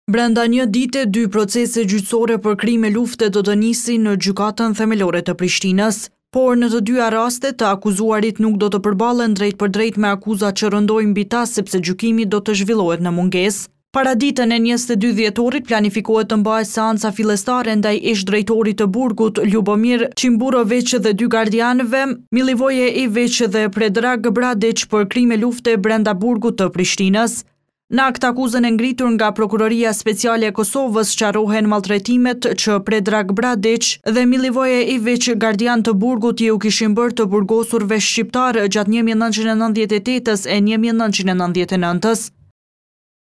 Brenda një dite, 2 procese gjyqësore për krime lufte do të nisin në gjykatën themelore të Prishtinës, por në të dyja rastet të akuzuarit nuk do të përballen drejt për drejt me akuzat që rëndojnë mbi ta sepse gjykimi do të zhvillohet në mungesë. Para ditën e 22 dhjetorit planifikohet të mbahet seanca fillestare ndaj ish-drejtorit të burgut Ljubomir Çimburović dhe 2 gardianëve, Milivoje Ivić dhe Predrag Bradić për krime lufte brenda burgut të Prishtinës. Në akt akuzën e ngritur nga Prokuroria Speciale e Kosovës sqarohen maltretimet që Predrag Bradić dhe Milivoje Ivić, gardian të burgut, u kishin bërë të burgosurve shqiptar gjatë 1998-s e 1999-s.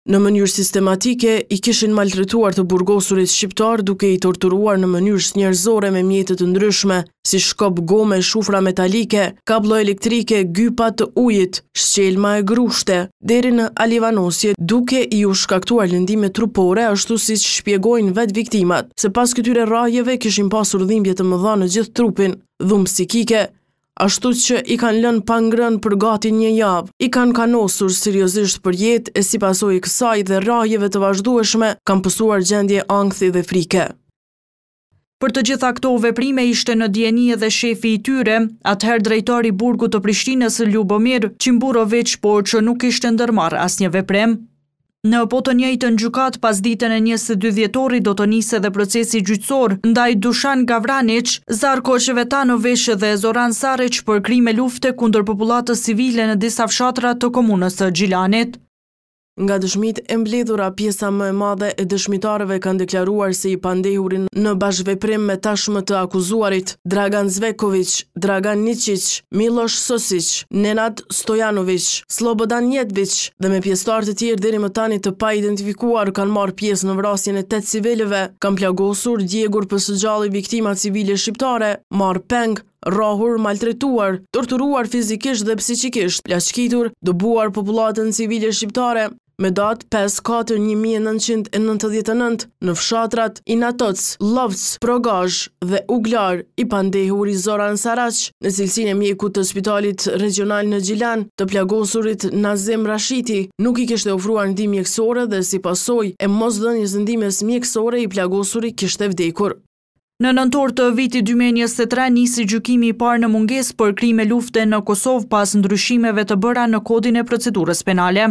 Në mënyrë sistematike, i kishin maltretuar të burgosurit shqiptar duke i torturuar në mënyrë njerëzore me mjete të ndryshme, si shkop gome, shufra metalike, kablo elektrike, gypa të ujit, shqelma e grushte, deri në alivanosje, duke i u shkaktuar lëndime trupore, ashtu siç shpjegojnë vetë viktimat, se pas këtyre rrajeve kishin pasur dhimbje të mëdha në gjithë trupin, dhumbje psikike, ashtu që i kanë lënë pa ngrënë për gati një javë, i kanë kanosur seriozisht për jetë e si pasojë kësaj dhe rrajeve të vazhdueshme kanë pësuar gjendje ankthi dhe frike. Për të gjitha këto veprime ishte në dieni edhe shefi i tyre, atëherë drejtori i burgut të Prishtinës Ljubomir Çimburović, por që nuk kishte ndërmarrë asnjë veprim. Në po të njëjtën gjykat, pas ditën e 22 dhjetorit do të nisë edhe procesi gjyqësor ndaj Dušan Gavranić, Zarko Çevetanović dhe Zoran Sarić për krime lufte kundër popullatës civile në disa fshatra të komunës së Gjilanit. Nga dëshmit e mbledhura, pjesa më e madhe e dëshmitarëve kanë deklaruar se i pandehurin në bashkëveprim me tashmë të akuzuarit Dragan Zveković, Dragan Ničić, Miloš Sosić, Nenad Stojanović, Slobodan Jetvić dhe me pjesëtar të tjerë deri më tani të pa identifikuar kanë marrë pjesë në vrasjen e 8 civilëve, kanë plagosur, djegur për së gjalli viktima civile shqiptare, marrë peng, rrahur, maltretuar, torturuar fizikisht dhe psikikisht, plaçkitur, dëbuar popullatën civile shqiptare, me datë 5/4/1999 në fshatrat Inatoc, Lovc, Progazh dhe Uglar, i pandehuri Zoran Saraç, në cilësinë e mjekut të spitalit regional në Gjilan, të plagosurit Nazim Rashiti, nuk i kishte ofruar ndihmë mjekësore dhe si pasojë e mosdhënies ndihmës mjekësore i plagosuri kishte vdekur. Në nëntor të vitit 2023 nisi gjykimi i parë në mungesë për krime lufte në Kosovë pas ndryshimeve të bëra në kodin e procedurës penale.